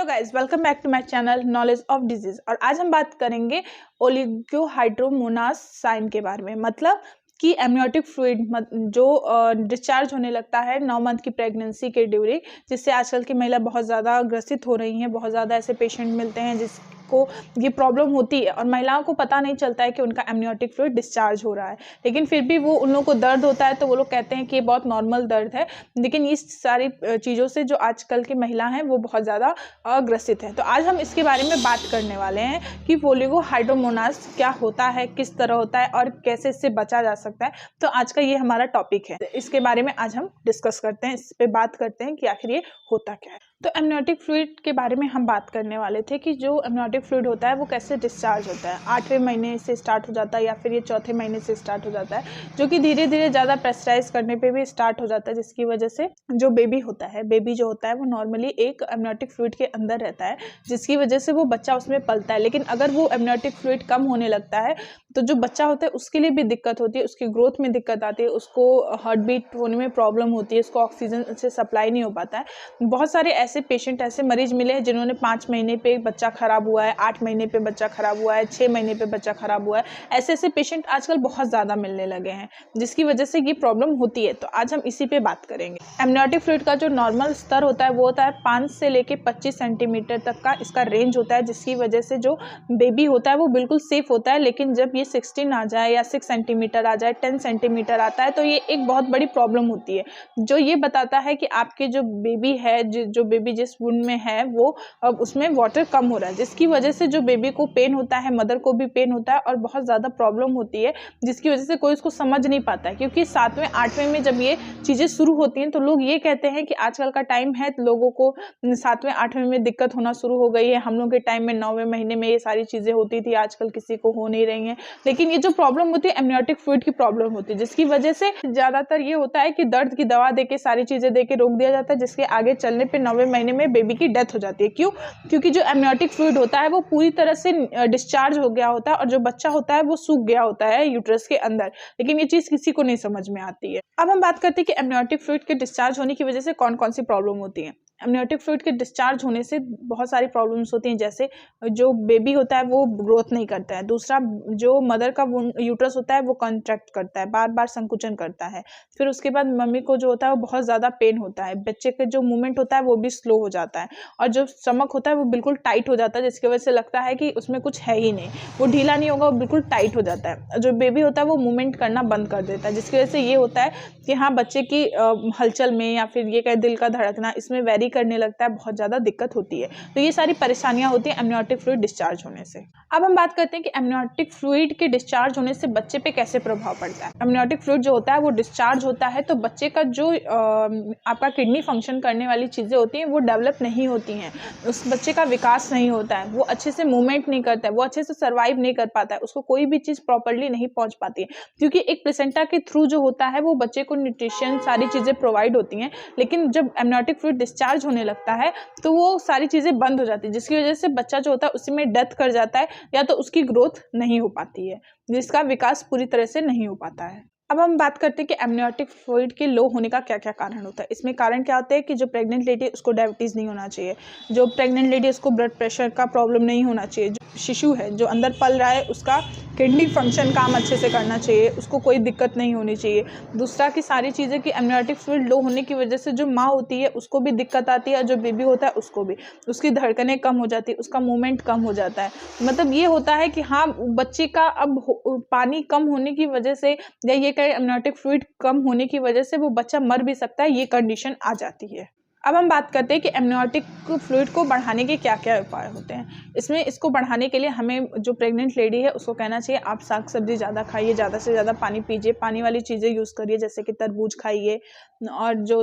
Hello guys, welcome back to my channel knowledge of disease. और आज हम बात करेंगे ओलिगोहाइड्रोमोनास साइन के बारे में। मतलब कि एमनियोटिक फ्लूइड जो डिस्चार्ज होने लगता है 9 मंथ की प्रेगनेंसी के ड्यूरिंग, जिससे आजकल की महिला बहुत ज़्यादा ग्रसित हो रही हैं। बहुत ज़्यादा ऐसे पेशेंट मिलते हैं जिसको ये प्रॉब्लम होती है और महिलाओं को पता नहीं चलता है कि उनका एमनियोटिक फ्लूइड डिस्चार्ज हो रहा है, लेकिन फिर भी वो उन लोगों को दर्द होता है तो वो लोग कहते हैं कि ये बहुत नॉर्मल दर्द है। लेकिन इस सारी चीज़ों से जो आजकल की महिला हैं वो बहुत ज़्यादा ग्रसित हैं। तो आज हम इसके बारे में बात करने वाले हैं कि ओलिगोहाइड्रोमोनास क्या होता है, किस तरह होता है और कैसे इससे बचा जा सकता है। तो आज का ये हमारा टॉपिक है, इसके बारे में आज हम डिस्कस करते हैं, इस पे बात करते हैं कि आखिर ये होता क्या है। तो एमनियोटिक फ्लूइड के बारे में हम बात करने वाले थे कि जो एमनियोटिक फ्लूइड होता है वो कैसे डिस्चार्ज होता है। 8वें महीने से स्टार्ट हो जाता है या फिर ये 4थे महीने से स्टार्ट हो जाता है, जो कि धीरे धीरे ज़्यादा प्रेशराइज करने पे भी स्टार्ट हो जाता है, जिसकी वजह से जो बेबी होता है, बेबी जो होता है वो नॉर्मली एक एमनियोटिक फ्लूइड के अंदर रहता है, जिसकी वजह से वो बच्चा उसमें पलता है। लेकिन अगर वो एमनियोटिक फ्लूइड कम होने लगता है तो जो बच्चा होता है उसके लिए भी दिक्कत होती है, उसकी ग्रोथ में दिक्कत आती है, उसको हार्ट बीट होने में प्रॉब्लम होती है, उसको ऑक्सीजन से सप्लाई नहीं हो पाता है। बहुत सारे ऐसे पेशेंट, ऐसे मरीज मिले हैं जिन्होंने 5 महीने पे बच्चा खराब हुआ है, 8 महीने पे बच्चा खराब हुआ है, 6 महीने पे बच्चा खराब हुआ है। ऐसे ऐसे पेशेंट आजकल बहुत ज़्यादा मिलने लगे हैं, जिसकी वजह से ये प्रॉब्लम होती है। तो आज हम इसी पे बात करेंगे। एमनियोटिक फ्लूइड का जो नॉर्मल स्तर होता है वो होता है 5 से लेके 25 सेंटीमीटर तक का इसका रेंज होता है, जिसकी वजह से जो बेबी होता है वो बिल्कुल सेफ होता है। लेकिन जब ये 16 आ जाए या 6 सेंटीमीटर आ जाए, 10 सेंटीमीटर आता है तो ये एक बहुत बड़ी प्रॉब्लम होती है, जो ये बताता है कि आपके जो बेबी है, जो बेबी जिस वुंड में है वो अब उसमें वाटर कम हो रहा है, जिसकी वजह से जो बेबी को पेन होता है, मदर को भी पेन होता है और बहुत ज़्यादा प्रॉब्लम होती है, जिसकी वजह से कोई उसको समझ नहीं पाता है। क्योंकि 7वें 8वें में जब ये चीज़ें शुरू होती हैं तो लोग ये कहते हैं कि आजकल का टाइम है, लोगों को 7वें 8वें में दिक्कत होना शुरू हो गई है। हम लोग के टाइम में 9वें महीने में ये सारी चीज़ें होती थी, आजकल किसी को हो नहीं रही हैं। लेकिन ये जो प्रॉब्लम होती है एमनियोटिक फ्लूइड की प्रॉब्लम होती है, जिसकी वजह से ज़्यादातर ये होता है कि दर्द की दवा देके, सारी चीज़ें देके रोक दिया जाता है, जिसके आगे चलने पे 9वें महीने में बेबी की डेथ हो जाती है। क्यों? क्योंकि जो एमनियोटिक फ्लूइड होता है वो पूरी तरह से डिस्चार्ज हो गया होता है और जो बच्चा होता है वो सूख गया होता है यूट्रस के अंदर। लेकिन ये चीज़ किसी को नहीं समझ में आती है। अब हम बात करते हैं कि एमनियोटिक फ्लूइड के डिस्चार्ज होने की वजह से कौन कौन सी प्रॉब्लम होती है। एमनियोटिक फ्लूइड के डिस्चार्ज होने से बहुत सारी प्रॉब्लम्स होती हैं, जैसे जो बेबी होता है वो ग्रोथ नहीं करता है। दूसरा, जो मदर का यूट्रस होता है वो कॉन्ट्रैक्ट करता है, बार बार संकुचन करता है। फिर उसके बाद मम्मी को जो होता है वो बहुत ज़्यादा पेन होता है, बच्चे का जो मूवमेंट होता है वो भी स्लो हो जाता है और जो स्टमक होता है वो बिल्कुल टाइट हो जाता है, जिसकी वजह से लगता है कि उसमें कुछ है ही नहीं, वो ढीला नहीं होगा, वो बिल्कुल टाइट हो जाता है। जो बेबी होता है वो मूवमेंट करना बंद कर देता है, जिसकी वजह से ये होता है कि हाँ, बच्चे की हलचल में या फिर ये कहे दिल का धड़कना, इसमें वेरी करने लगता है, बहुत ज़्यादा दिक्कत होती है। तो ये सारी परेशानियां होती हैं एमनियोटिक फ्लूइड डिस्चार्ज होने से। अब हम बात करते हैं कि एमनियोटिक फ्लूइड के डिस्चार्ज होने से बच्चे पे कैसे प्रभाव पड़ता है। एमनियोटिक फ्लूइड जो होता है वो डिस्चार्ज होता है तो बच्चे का जो आपका किडनी फंक्शन करने वाली चीज़ें होती हैं वो डेवलप नहीं होती हैं, उस बच्चे का विकास नहीं होता है, वो अच्छे से मूवमेंट नहीं करता है, वो अच्छे से सर्वाइव नहीं कर पाता है, उसको कोई भी चीज़ प्रॉपरली नहीं पहुँच पाती है। क्योंकि एक प्लेसेंटा के थ्रू जो होता है वो बच्चे को न्यूट्रिशन, सारी चीज़ें प्रोवाइड होती हैं। लेकिन जब एमनियोटिक फ्लूइड डिस्चार्ज होने लगता है तो वो सारी चीज़ें बंद हो जाती है, जिसकी वजह से बच्चा जो होता है उसी में डेथ कर जाता है या तो उसकी ग्रोथ नहीं हो पाती है, जिसका विकास पूरी तरह से नहीं हो पाता है। अब हम बात करते हैं कि एमनियोटिक फ्लूइड के लो होने का क्या क्या कारण होता है। इसमें कारण क्या होता है कि जो प्रेग्नेंट लेडी है उसको डायबिटीज़ नहीं होना चाहिए, जो प्रेग्नेंट लेडी है उसको ब्लड प्रेशर का प्रॉब्लम नहीं होना चाहिए, जो शिशु है जो अंदर पल रहा है उसका किडनी फंक्शन काम अच्छे से करना चाहिए, उसको कोई दिक्कत नहीं होनी चाहिए। दूसरा कि सारी चीज़ें कि एमनियोटिक फ्लूइड लो होने की वजह से जो माँ होती है उसको भी दिक्कत आती है, जो बेबी होता है उसको भी, उसकी धड़कनें कम हो जाती है, उसका मूवमेंट कम हो जाता है। मतलब ये होता है कि हाँ, बच्चे का अब पानी कम होने की वजह से या ये कहे एमनियोटिक फ्लूइड कम होने की वजह से वो बच्चा मर भी सकता है, ये कंडीशन आ जाती है। अब हम बात करते हैं कि एमनियोटिक फ्लूइड को बढ़ाने के क्या क्या उपाय होते हैं। इसमें इसको बढ़ाने के लिए हमें, जो प्रेग्नेंट लेडी है उसको कहना चाहिए आप साग सब्जी ज़्यादा खाइए, ज़्यादा से ज़्यादा पानी पीजिए, पानी वाली चीज़ें यूज़ करिए, जैसे कि तरबूज खाइए और जो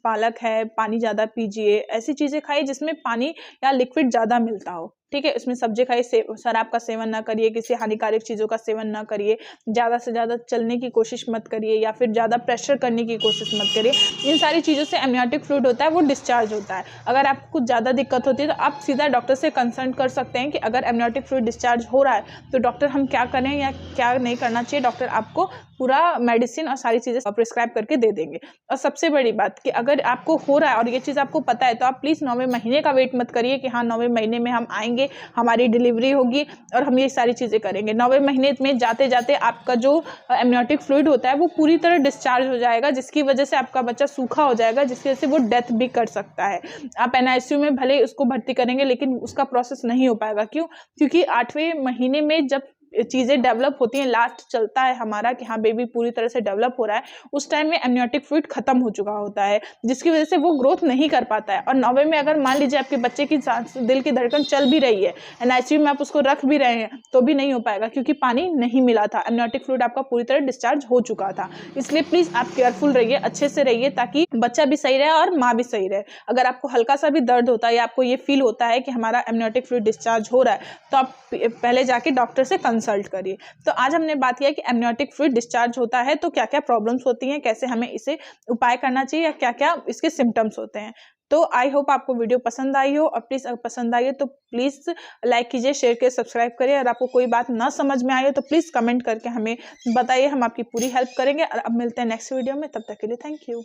पालक है पानी ज़्यादा पीजिए। ऐसी चीज़ें खाइए जिसमें पानी या लिक्विड ज़्यादा मिलता हो, ठीक है। उसमें सब्जी खाइए, शराब का सेवन ना करिए, किसी हानिकारक चीज़ों का सेवन ना करिए, ज़्यादा से ज़्यादा चलने की कोशिश मत करिए या फिर ज़्यादा प्रेशर करने की कोशिश मत करिए। इन सारी चीज़ों से एमनियोटिक फ्लूइड होता है वो डिस्चार्ज होता है। अगर आपको कुछ ज़्यादा दिक्कत होती है तो आप सीधा डॉक्टर से कंसल्ट कर सकते हैं कि अगर एमनियोटिक फ्लूइड डिस्चार्ज हो रहा है तो डॉक्टर हम क्या करें या क्या नहीं करना चाहिए, डॉक्टर आपको पूरा मेडिसिन और सारी चीज़ें प्रिस्क्राइब करके दे देंगे। और सबसे बड़ी बात कि अगर आपको हो रहा है और ये चीज़ आपको पता है, तो आप प्लीज़ 9वें महीने का वेट मत करिए कि हाँ 9वें महीने में हम आएँगे, हमारी डिलीवरी होगी और हम ये सारी चीज़ें करेंगे। 9वें महीने में जाते-जाते आपका जो एमनियोटिक फ्लूइड होता है वो पूरी तरह डिस्चार्ज हो जाएगा, जिसकी वजह से आपका बच्चा सूखा हो जाएगा, जिसकी वजह से वो डेथ भी कर सकता है। आप एनआईसीयू में भले ही उसको भर्ती करेंगे, लेकिन उसका प्रोसेस नहीं हो पाएगा। क्यों? क्योंकि 8वें महीने में जब चीज़ें डेवलप होती हैं, लास्ट चलता है हमारा कि हाँ बेबी पूरी तरह से डेवलप हो रहा है, उस टाइम में एमनियोटिक फ्लूइड खत्म हो चुका होता है, जिसकी वजह से वो ग्रोथ नहीं कर पाता है। और 9वें में अगर मान लीजिए आपके बच्चे की दिल की धड़कन चल भी रही है, एनआईसीयू में आप उसको रख भी रहे हैं, तो भी नहीं हो पाएगा, क्योंकि पानी नहीं मिला था, एमनियोटिक फ्लूइड आपका पूरी तरह डिस्चार्ज हो चुका था। इसलिए प्लीज़ आप केयरफुल रहिए, अच्छे से रहिए, ताकि बच्चा भी सही रहे और माँ भी सही रहे। अगर आपको हल्का सा भी दर्द होता है या आपको ये फील होता है कि हमारा एमनियोटिक फ्लूइड डिस्चार्ज हो रहा है, तो आप पहले जाके डॉक्टर से कंसल्ट करिए। तो आज हमने बात किया कि एमनियोटिक फ्लूइड डिस्चार्ज होता है तो क्या-क्या प्रॉब्लम्स होती हैं, कैसे हमें इसे उपाय करना चाहिए या क्या-क्या इसके सिम्पटम्स होते हैं। तो आई होप आपको वीडियो पसंद आई हो, और प्लीज़ अगर पसंद आई हो तो प्लीज़ लाइक कीजिए, शेयर कीजिए, सब्सक्राइब करिए। और आपको कोई बात ना समझ में आई हो तो प्लीज़ कमेंट करके हमें बताइए, हम आपकी पूरी हेल्प करेंगे। और अब मिलते हैं नेक्स्ट वीडियो में, तब तक के लिए थैंक यू।